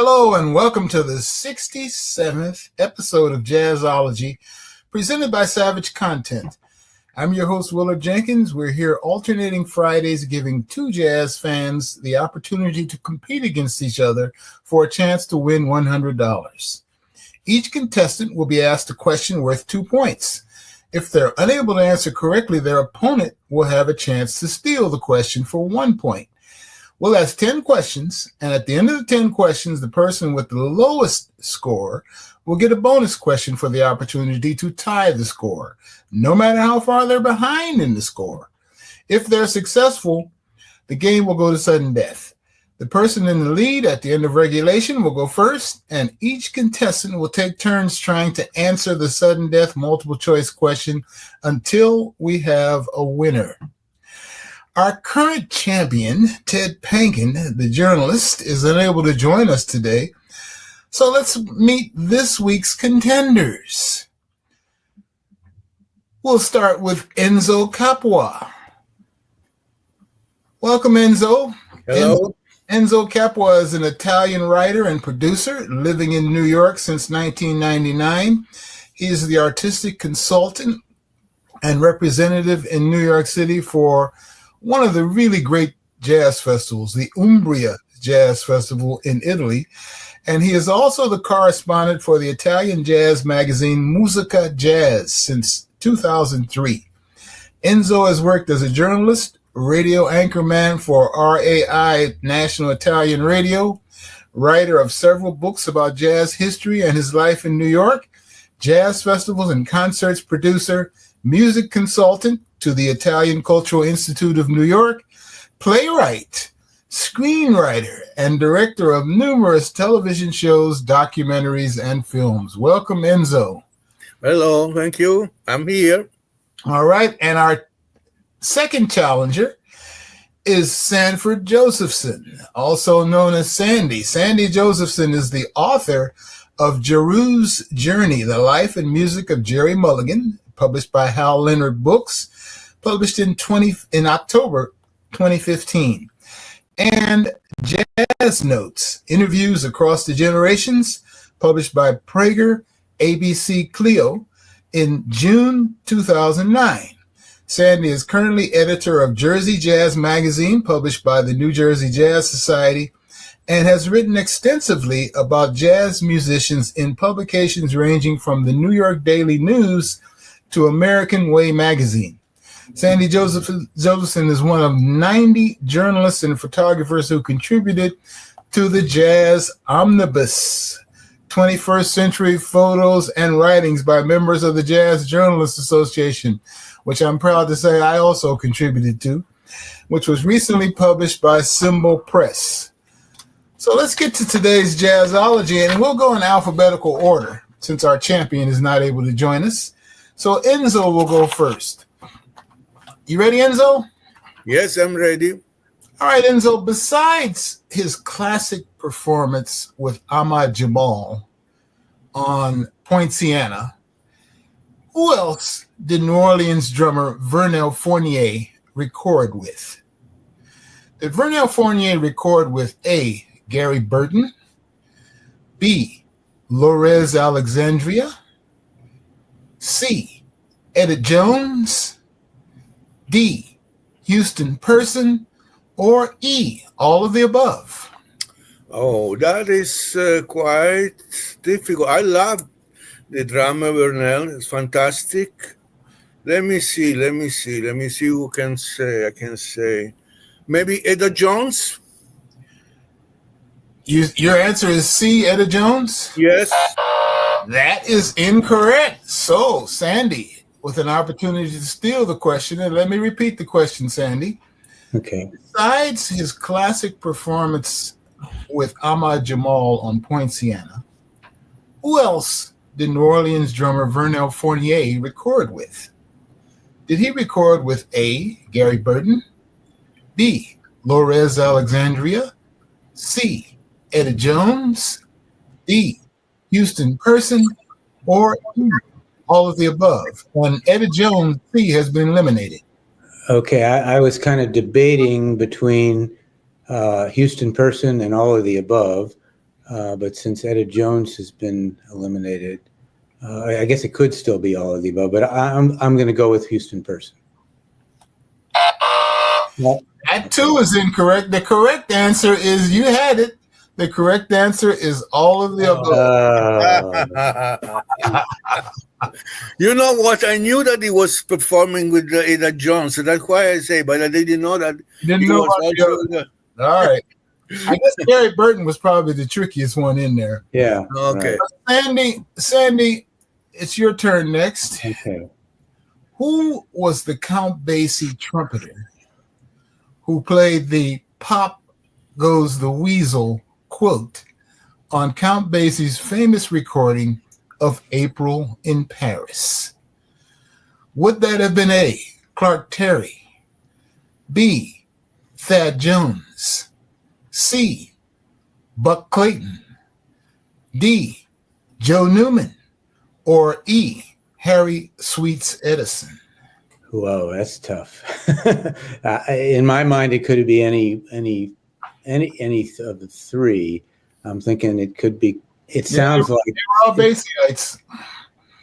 Hello and welcome to the 67th episode of Jazzology, presented by Savage Content. I'm your host, Willard Jenkins. We're here alternating Fridays, giving two jazz fans the opportunity to compete against each other for a chance to win $100. Each contestant will be asked a question worth 2 points. If they're unable to answer correctly, their opponent will have a chance to steal the question for 1 point. We'll ask 10 questions, and at the end of the 10 questions, the person with the lowest score will get a bonus question for the opportunity to tie the score, no matter how far they're behind in the score. If they're successful, the game will go to sudden death. The person in the lead at the end of regulation will go first, and each contestant will take turns trying to answer the sudden death multiple choice question until we have a winner. Our current champion, Ted Pankin, the journalist, is unable to join us today. So let's meet this week's contenders. We'll start with Enzo Capua. Welcome, Enzo. Hello. Enzo Capua is an Italian writer and producer living in New York since 1999. He is the artistic consultant and representative in New York City for one of the really great jazz festivals, the Umbria Jazz Festival in Italy. And he is also the correspondent for the Italian jazz magazine Musica Jazz since 2003. Enzo has worked as a journalist, radio anchorman for RAI National Italian Radio, writer of several books about jazz history and his life in New York, jazz festivals and concerts producer, music consultant to the Italian Cultural Institute of New York, playwright, screenwriter, and director of numerous television shows, documentaries, and films. Welcome, Enzo. Hello, thank you. I'm here. All right, and our second challenger is Sanford Josephson, also known as Sandy. Sandy Josephson is the author of Jeru's Journey, The Life and Music of Jerry Mulligan, published by Hal Leonard Books, published in October 2015. And Jazz Notes, Interviews Across the Generations, published by Prager ABC Clio in June 2009. Sandy is currently editor of Jersey Jazz Magazine, published by the New Jersey Jazz Society, and has written extensively about jazz musicians in publications ranging from the New York Daily News to American Way magazine. Sandy Josephson is one of 90 journalists and photographers who contributed to the Jazz Omnibus, 21st Century Photos and Writings by members of the Jazz Journalists Association, which I'm proud to say I also contributed to, which was recently published by Symbol Press. So let's get to today's Jazzology, and we'll go in alphabetical order since our champion is not able to join us. So Enzo will go first. You ready, Enzo? Yes, I'm ready. All right, Enzo, besides his classic performance with Ahmad Jamal on Poinciana, who else did New Orleans drummer Vernel Fournier record with? Did Vernel Fournier record with A, Gary Burton, B, Lorez Alexandria, C, Etta Jones, D, Houston Person, or E, all of the above? Oh, that is quite difficult. I love the drummer Vernel. It's fantastic. Let me see who can say. I can say maybe Etta Jones. Your answer is C, Etta Jones? Yes. That is incorrect. So, Sandy, with an opportunity to steal the question, and let me repeat the question, Sandy. Okay. Besides his classic performance with Ahmad Jamal on Poinciana, who else did New Orleans drummer Vernel Fournier record with? Did he record with A, Gary Burton, B, Lorez Alexandria, C, Etta Jones, D, Houston Person, or E, all of the above? And Etta Jones, C, has been eliminated. Okay, I was kind of debating between Houston Person and all of the above. but since Etta Jones has been eliminated, I guess it could still be all of the above. But I'm going to go with Houston Person. That too is incorrect. The correct answer is, you had it. The correct answer is all of the above. You know what? I knew that he was performing with Etta Jones, so that's why I say, but I didn't know that. Didn't know about all right. I guess Gary Burton was probably the trickiest one in there. Yeah. Okay. Right. Sandy, it's your turn next. Okay. Who was the Count Basie trumpeter who played the "Pop Goes the Weasel" quote on Count Basie's famous recording of April in Paris? Would that have been A, Clark Terry, B, Thad Jones, C, Buck Clayton, D, Joe Newman, or E, Harry Sweets Edison? Whoa, that's tough. In my mind, it could be any of the three. I'm thinking it could be. It sounds like they're all Basieites.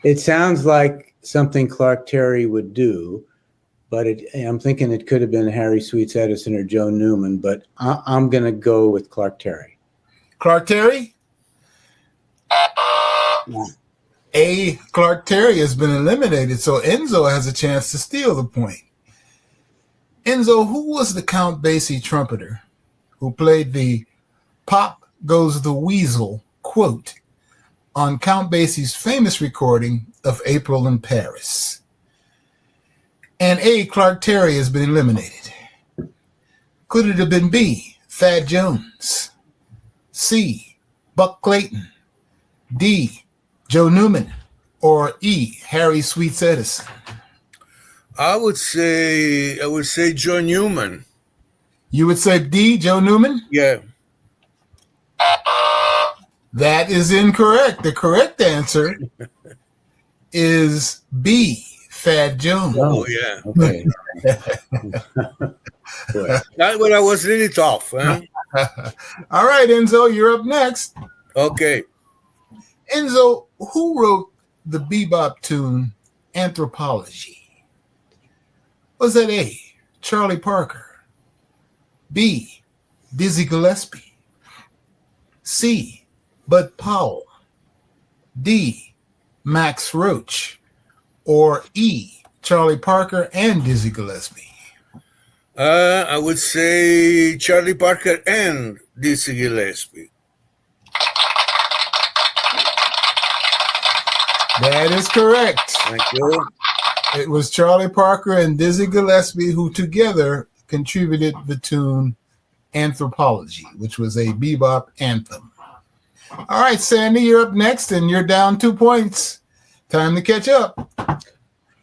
It sounds like something Clark Terry would do, but I'm thinking it could have been Harry Sweets Edison or Joe Newman. But I'm going to go with Clark Terry. Clark Terry? Yeah. A, Clark Terry has been eliminated, so Enzo has a chance to steal the point. Enzo, who was the Count Basie trumpeter who played the "Pop Goes the Weasel" quote on Count Basie's famous recording of April in Paris? And A, Clark Terry has been eliminated. Could it have been B, Thad Jones, C, Buck Clayton, D, Joe Newman, or E, Harry Sweets Edison? I would say Joe Newman. You would say D, Joe Newman? Yeah. That is incorrect. The correct answer is B, Thad Jones. Oh, yeah. Okay. That one I was really tough. Huh? All right, Enzo, you're up next. Okay. Enzo, who wrote the bebop tune Anthropology? Was that A, Charlie Parker, B, Dizzy Gillespie, C, Bud Powell, D, Max Roach, or E, Charlie Parker and Dizzy Gillespie? I would say Charlie Parker and Dizzy Gillespie. That is correct. Thank you. It was Charlie Parker and Dizzy Gillespie who together contributed the tune Anthropology, which was a bebop anthem. All right, Sandy, you're up next, and you're down 2 points. Time to catch up.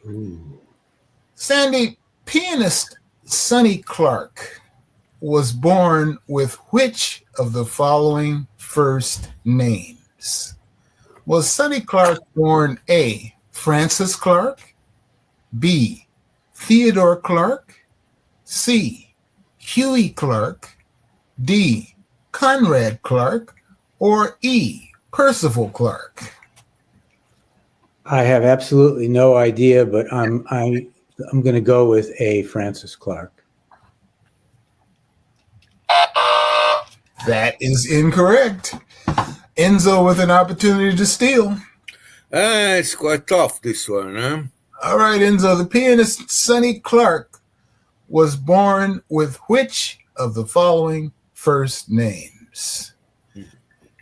Ooh. Sandy, pianist Sonny Clark was born with which of the following first names? Was Sonny Clark born A, Francis Clark, B, Theodore Clark, C, Huey Clark, D, Conrad Clark, or E, Percival Clark? I have absolutely no idea, but I'm going to go with A, Francis Clark. That is incorrect. Enzo with an opportunity to steal. It's quite tough, this one, huh? All right, Enzo. The pianist Sonny Clark was born with which of the following first names?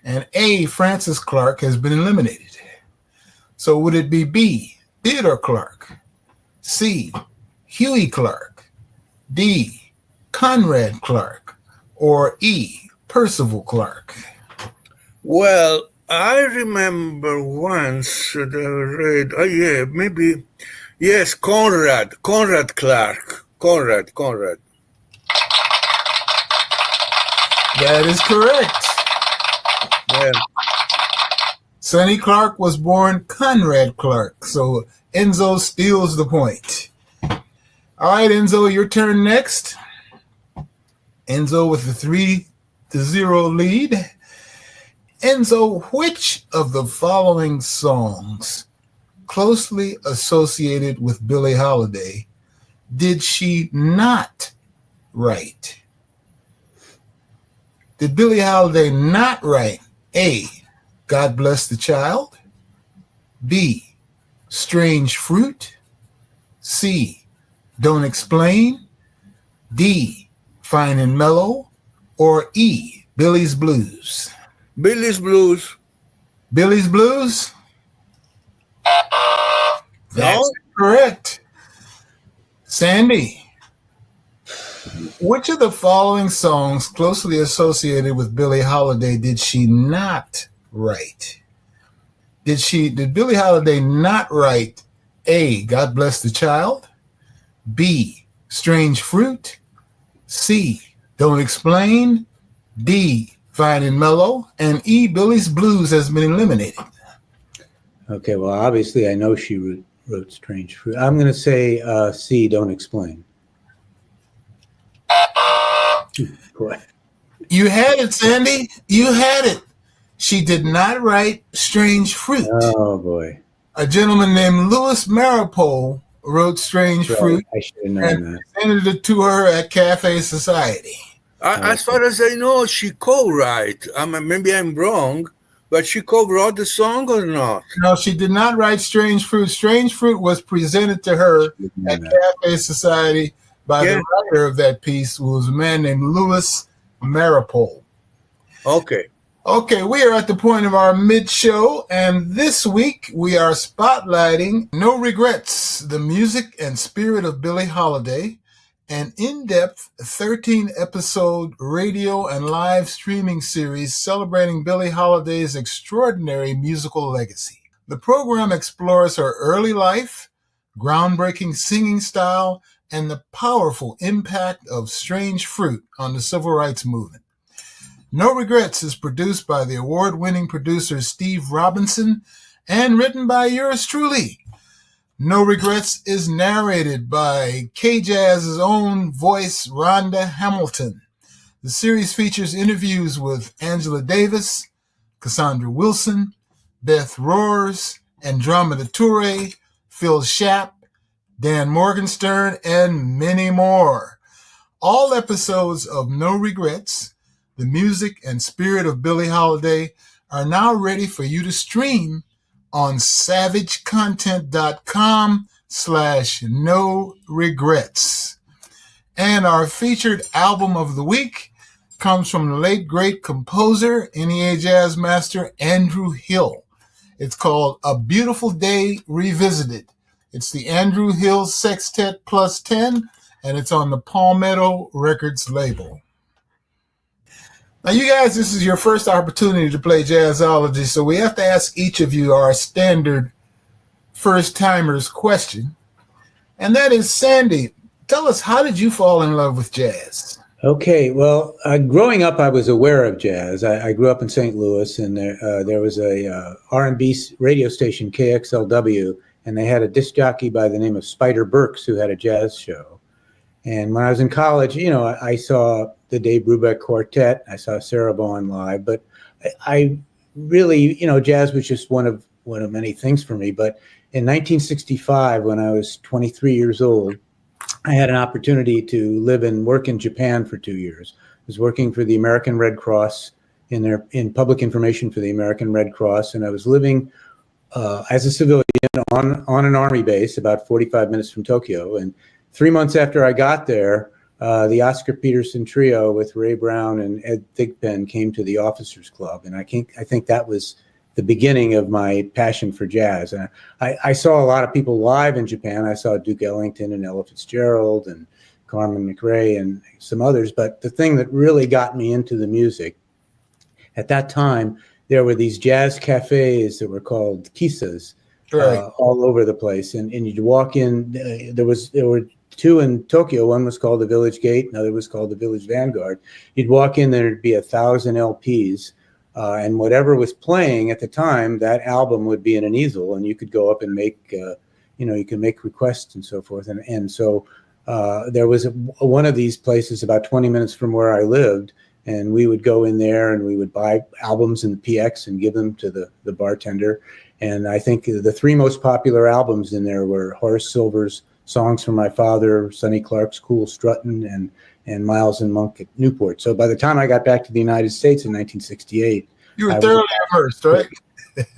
And A, Francis Clark, has been eliminated. So would it be B, Theodore Clark, C, Huey Clark, D, Conrad Clark, or E, Percival Clark? Well, I remember once that I read, yes, Conrad Clark. Conrad. That is correct. Yeah. Sonny Clark was born Conrad Clark, so Enzo steals the point. All right, Enzo, your turn next. Enzo with the 3-0 lead. Enzo, which of the following songs closely associated with Billie Holiday did she not write? Did Billie Holiday not write A, God Bless the Child, B, Strange Fruit, C, Don't Explain, D, Fine and Mellow, or E, Billie's Blues? Billie's Blues. Billie's Blues? That's correct. Sandy, which of the following songs closely associated with Billie Holiday did she not write? Did Billie Holiday not write A, God Bless the Child, B, Strange Fruit, C, Don't Explain, D, Fine and Mellow, and E, Billie's Blues has been eliminated? Okay, well, obviously I know she wrote Strange Fruit. I'm going to say C, Don't Explain. Boy. You had it, Sandy. You had it. She did not write Strange Fruit. Oh, boy. A gentleman named Louis Maripol wrote Strange Fruit. I should have known that. Presented it to her at Cafe Society. As far as I know, she co-wrote. Maybe I'm wrong, but she co-wrote the song or not? No, she did not write Strange Fruit. Strange Fruit was presented to her at Cafe Society by the writer of that piece, who was a man named Louis Maripol. Okay. Okay, we are at the point of our mid-show, and this week we are spotlighting No Regrets, the music and spirit of Billie Holiday, an in-depth 13-episode radio and live streaming series celebrating Billie Holiday's extraordinary musical legacy. The program explores her early life, groundbreaking singing style, and the powerful impact of Strange Fruit on the civil rights movement. No Regrets is produced by the award-winning producer Steve Robinson and written by yours truly. No Regrets is narrated by K-Jazz's own voice, Rhonda Hamilton. The series features interviews with Angela Davis, Cassandra Wilson, Beth Roars, Andromeda Toure, Phil Shapp, Dan Morgenstern, and many more. All episodes of No Regrets, the music and spirit of Billie Holiday, are now ready for you to stream on savagecontent.com/no regrets. And our featured album of the week comes from the late great composer, NEA jazz master Andrew Hill. It's called A Beautiful Day Revisited. It's the Andrew Hill Sextet Plus 10, and it's on the Palmetto Records label. Now, you guys, this is your first opportunity to play Jazzology, so we have to ask each of you our standard first-timers question. And that is, Sandy, tell us, how did you fall in love with jazz? Okay, well, growing up, I was aware of jazz. I grew up in St. Louis, and there was a R&B radio station, KXLW, and they had a disc jockey by the name of Spider Burks who had a jazz show. And when I was in college, I saw the Dave Brubeck Quartet. I saw Sarah Vaughan live, but I really, jazz was just one of many things for me. But in 1965, when I was 23 years old, I had an opportunity to live and work in Japan for 2 years. I was working for the American Red Cross in public information for the American Red Cross, and I was living as a civilian on an army base about 45 minutes from Tokyo. And 3 months after I got there, the Oscar Peterson Trio with Ray Brown and Ed Thigpen came to the Officers Club, and I think that was the beginning of my passion for jazz. And I saw a lot of people live in Japan. I saw Duke Ellington and Ella Fitzgerald and Carmen McRae and some others. But the thing that really got me into the music, at that time, there were these jazz cafes that were called kisas, right, all over the place. And you'd walk in, there were two in Tokyo. One was called the Village Gate, another was called the Village Vanguard. You'd walk in, there'd be 1,000 LPs. And whatever was playing at the time, that album would be in an easel, and you could go up and make, you can make requests and so forth. And so there was one of these places about 20 minutes from where I lived and we would go in there and we would buy albums in the PX and give them to the bartender. And I think the three most popular albums in there were Horace Silver's Songs from My Father, Sonny Clark's Cool Struttin', and Miles and Monk at Newport. So by the time I got back to the United States in 1968, you were thoroughly immersed, right?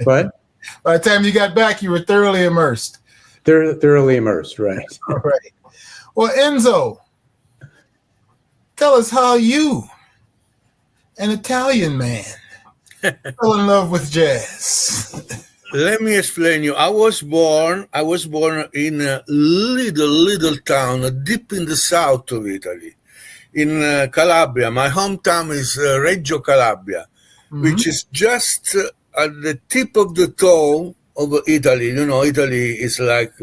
But by the time you got back, you were thoroughly immersed. Thoroughly immersed, right? All right. Well, Enzo, tell us how you, an Italian man, fell in love with jazz. Let me explain you. I was born in a little town deep in the south of Italy, in Calabria. My hometown is Reggio Calabria, which is just at the tip of the toe of Italy. You know, Italy is like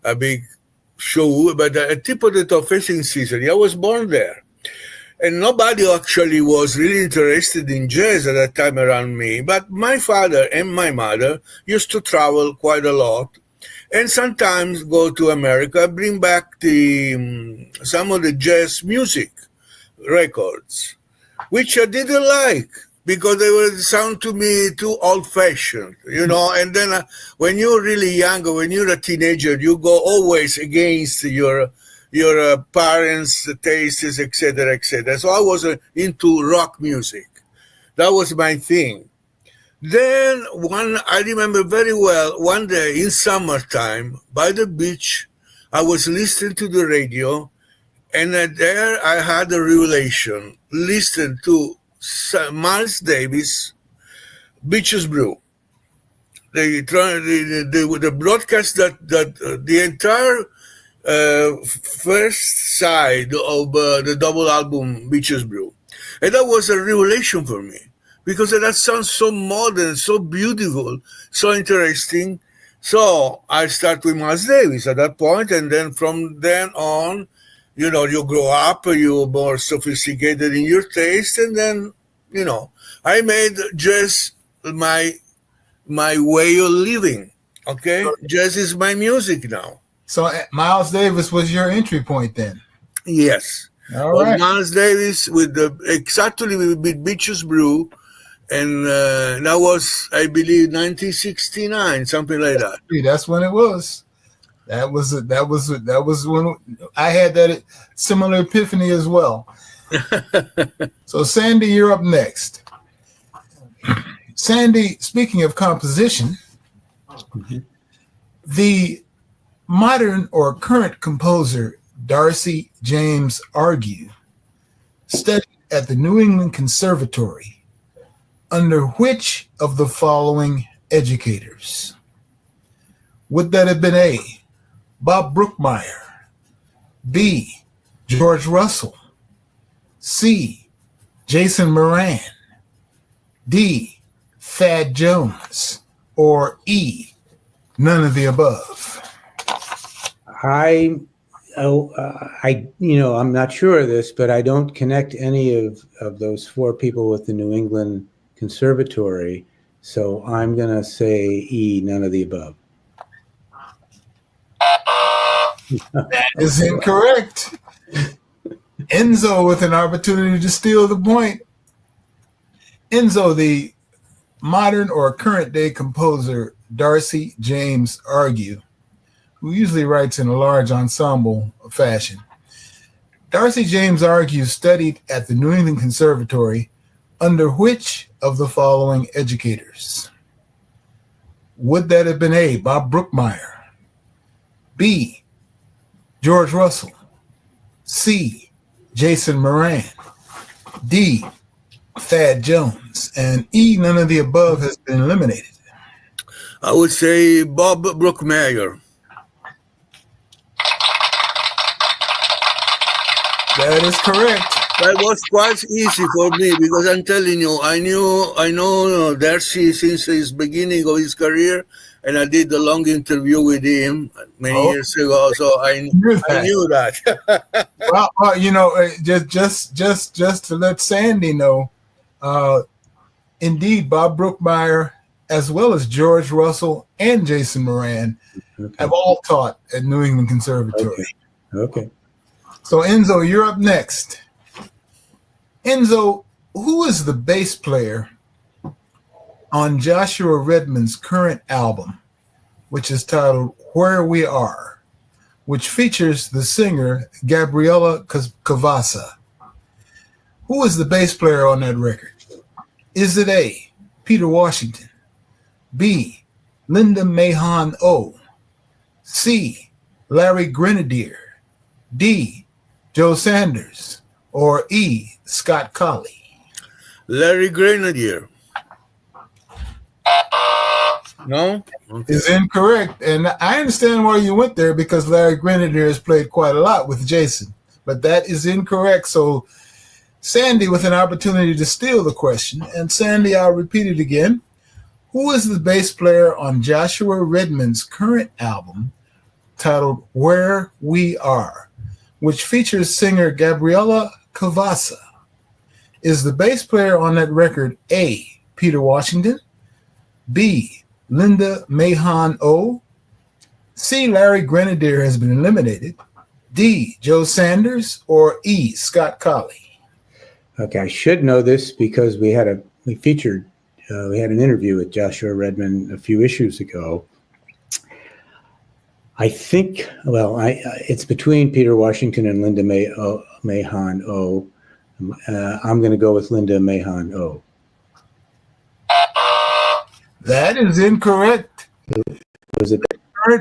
a big show, but at the tip of the toe facing Sicily. I was born there. And nobody actually was really interested in jazz at that time around me. But my father and my mother used to travel quite a lot and sometimes go to America, bring back some of the jazz music records, which I didn't like because they would sound to me too old-fashioned, you know. And then when you're really young or when you're a teenager, you go always against your parents' tastes, etc., etc. So I was into rock music. That was my thing. Then I remember very well, one day in summertime by the beach, I was listening to the radio, and there I had a revelation. Listened to Miles Davis, Beaches Brew. The broadcast that the entire first side of the double album Beaches Brew. And that was a revelation for me because that sounds so modern, so beautiful, so interesting. So I start with Miles Davis at that point, and then from then on, you know, you grow up, you're more sophisticated in your taste, and then, you know, I made jazz my way of living. Okay? Jazz is my music now. So Miles Davis was your entry point then? Yes. All right. Miles Davis with Beaches Brew, and that was, I believe, 1969, something like that. That's when it was. That was when I had that similar epiphany as well. So Sandy, you're up next. Sandy, speaking of composition, the modern or current composer Darcy James Argue studied at the New England Conservatory under which of the following educators? Would that have been A, Bob Brookmeyer, B, George Russell, C, Jason Moran, D, Thad Jones, or E, none of the above? I'm not sure of this, but I don't connect any of those four people with the New England Conservatory. So I'm going to say E, none of the above. That is incorrect. Enzo with an opportunity to steal the point. Enzo, the modern or current day composer Darcy James Argue, who usually writes in a large ensemble fashion. Darcy James Argue studied at the New England Conservatory under which of the following educators? Would that have been A, Bob Brookmeyer, B, George Russell, C, Jason Moran, D, Thad Jones, and E, none of the above has been eliminated? I would say Bob Brookmeyer. That is correct. That was quite easy for me because I'm telling you, I know Darcy since his beginning of his career, and I did a long interview with him many years ago, so I knew that. Well, you know, just to let Sandy know, indeed, Bob Brookmeyer, as well as George Russell and Jason Moran, have all taught at New England Conservatory. Okay. So, Enzo, you're up next. Enzo, who is the bass player on Joshua Redman's current album, which is titled Where We Are, which features the singer Gabriella Cavassa? Who is the bass player on that record? Is it A, Peter Washington, B, Linda Mahon O, C, Larry Grenadier, D, Joe Sanders, or E, Scott Colley? Larry Grenadier. No? Okay. Is incorrect. And I understand why you went there, because Larry Grenadier has played quite a lot with Jason. But that is incorrect. So Sandy with an opportunity to steal the question. And Sandy, I'll repeat it again. Who is the bass player on Joshua Redman's current album titled Where We Are, which features singer Gabriella Cavassa? Is the bass player on that record A, Peter Washington, B, Linda Mahon O, C, Larry Grenadier has been eliminated, D, Joe Sanders, or E, Scott Colley? Okay, I should know this because we had an interview with Joshua Redman a few issues ago. I think, it's between Peter Washington and Linda Mahon O. I'm going to go with Linda Mahon O. That is incorrect. Was it?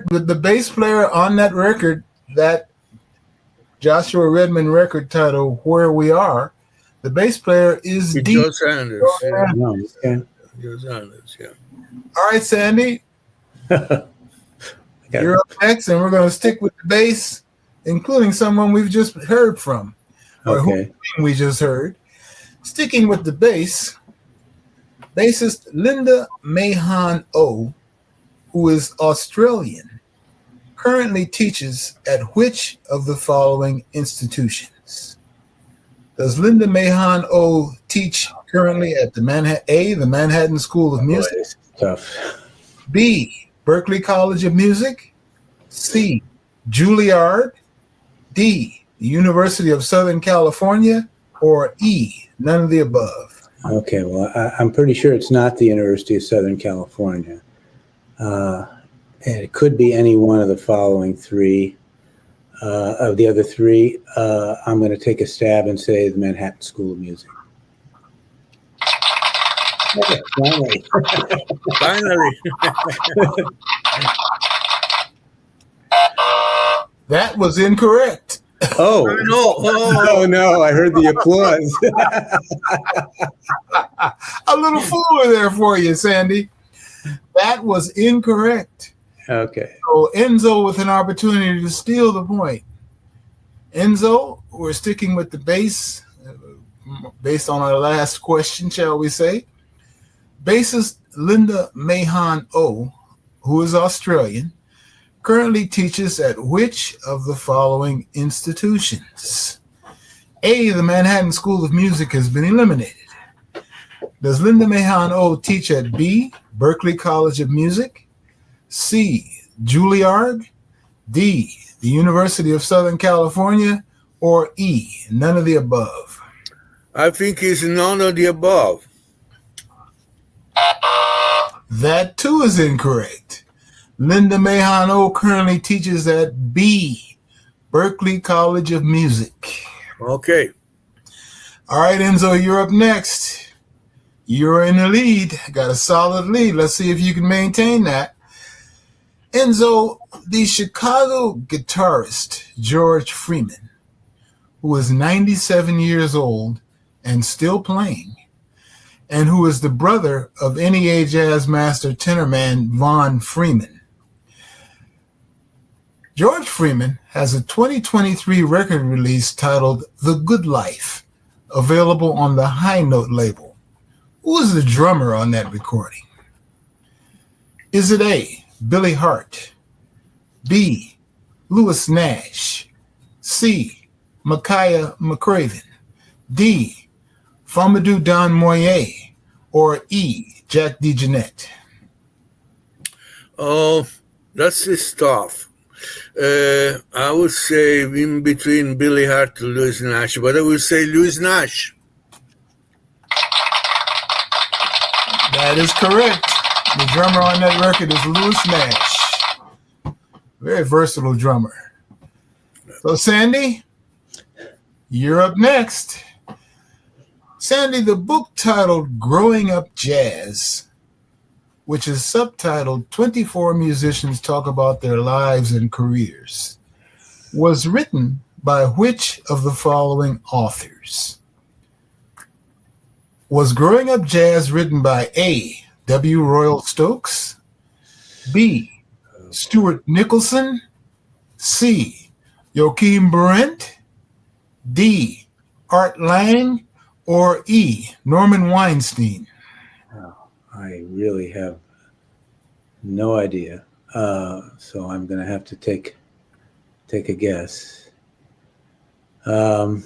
The bass player on that record, that Joshua Redman record titled Where We Are, the bass player is D. Joe Sanders. No, yeah. Joe Sanders, yeah. All right, Sandy. You're up next, and we're going to stick with the bass, including someone we've just heard from, or Okay. who we just heard. Sticking with the bass, bassist Linda Mahon O, who is Australian, currently teaches at which of the following institutions? Does Linda Mahon O teach currently at the Manhattan School of Music? Boy, this is tough. B, Berklee College of Music, C, Juilliard, D, the University of Southern California, or E, none of the above? Okay, well, I'm pretty sure it's not the University of Southern California. And it could be any one of the following three. Of the other three, I'm going to take a stab and say the Manhattan School of Music. Finally. Finally. That was incorrect. Oh, no, I heard the applause. A little fooler there for you, Sandy. That was incorrect. Okay. So Enzo with an opportunity to steal the point. Enzo, we're sticking with the bass, based on our last question, shall we say. Bassist Linda Mahon O, who is Australian, currently teaches at which of the following institutions? A, the Manhattan School of Music has been eliminated. Does Linda Mahon O teach at B, Berklee College of Music, C, Juilliard, D, the University of Southern California, or E, none of the above? I think it's none of the above. That too is incorrect. Linda Mahon O currently teaches at B, Berklee College of Music. Okay. All right, Enzo, you're up next. You're in the lead. Got a solid lead. Let's see if you can maintain that. Enzo, the Chicago guitarist George Freeman, who is 97 years old and still playing, and who is the brother of NEA Jazz Master tenorman Von Freeman. George Freeman has a 2023 record release titled The Good Life, available on the High Note label. Who is the drummer on that recording? Is it A, Billy Hart, B, Louis Nash, C, Micaiah McCraven, D, Famadou Don Moyer, or E, Jack DeJohnette? Oh, that's his tough. I would say in between Billy Hart and Louis Nash, but I will say Louis Nash. That is correct. The drummer on that record is Louis Nash. Very versatile drummer. So, Sandy, you're up next. Sandy, the book titled Growing Up Jazz, which is subtitled 24 Musicians Talk About Their Lives and Careers, was written by which of the following authors? Was Growing Up Jazz written by A. W. Royal Stokes, B. Stuart Nicholson, C. Joachim Berendt, D. Art Lang, or E. Norman Weinstein? Oh, I really have no idea. So I'm going to have to take a guess. Wow.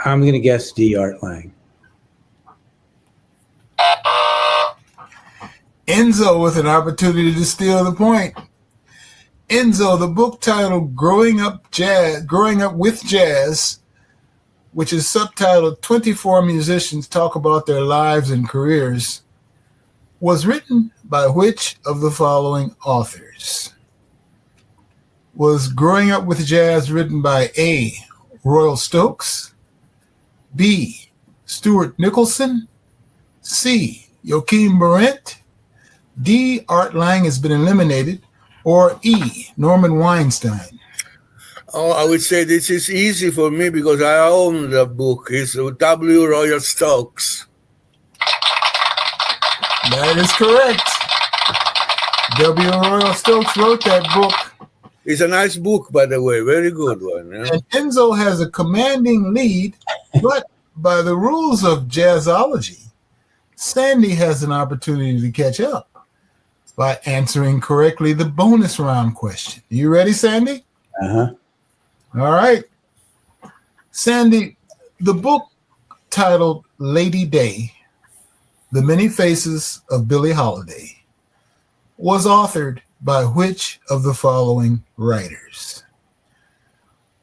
I'm going to guess D. Art Lang. Enzo with an opportunity to steal the point. Enzo, the book titled Growing Up with Jazz, which is subtitled 24 Musicians Talk About Their Lives and Careers, was written by which of the following authors? Was Growing Up with Jazz written by A. Royal Stokes, B. Stuart Nicholson, C. Joachim Berendt, D. Art Lang has been eliminated, or E. Norman Weinstein? Oh, I would say this is easy for me because I own the book. It's W. Royal Stokes. That is correct. W. Royal Stokes wrote that book. It's a nice book, by the way. Very good one. Yeah? And Enzo has a commanding lead, but by the rules of jazzology, Sandy has an opportunity to catch up by answering correctly the bonus round question. You ready, Sandy? Uh-huh. All right. Sandy, the book titled Lady Day, The Many Faces of Billie Holiday, was authored by which of the following writers?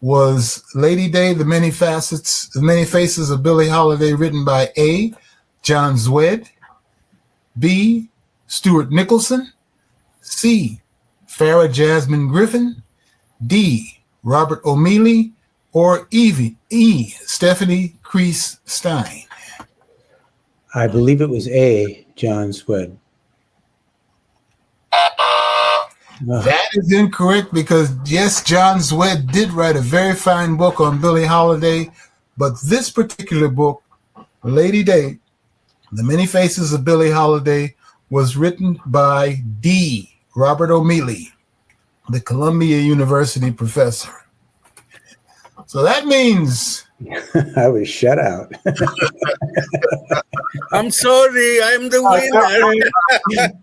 Was Lady Day, The Many Faces of Billie Holiday written by A. John Zwed, B. Stuart Nicholson, C. Farrah Jasmine Griffin, D. Robert O'Meally, or E. Stephanie Crease Stein? I believe it was A. John Swed. That is incorrect because, yes, John Zwed did write a very fine book on Billie Holiday, but this particular book, Lady Day, The Many Faces of Billie Holiday, was written by D. Robert O'Meally, the Columbia University professor. So that means I was shut out. I'm sorry, I'm the winner.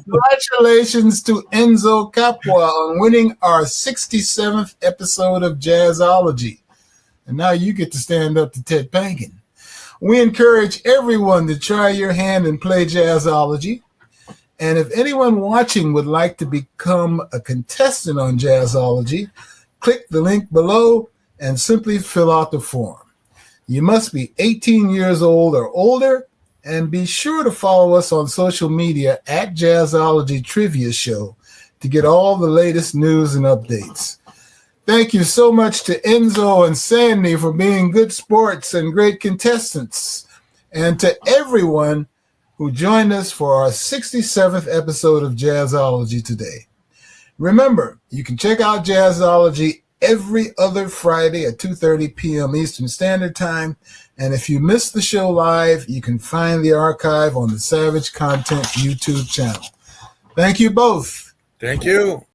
Congratulations to Enzo Capua on winning our 67th episode of Jazzology. And now you get to stand up to Ted Pankin. We encourage everyone to try your hand and play Jazzology. And if anyone watching would like to become a contestant on Jazzology, click the link below and simply fill out the form. You must be 18 years old or older, and be sure to follow us on social media at Jazzology Trivia Show to get all the latest news and updates. Thank you so much to Enzo and Sandy for being good sports and great contestants, and to everyone who joined us for our 67th episode of Jazzology today. Remember, you can check out Jazzology every other Friday at 2:30 p.m. Eastern Standard Time. And if you missed the show live, you can find the archive on the Savage Content YouTube channel. Thank you both. Thank you.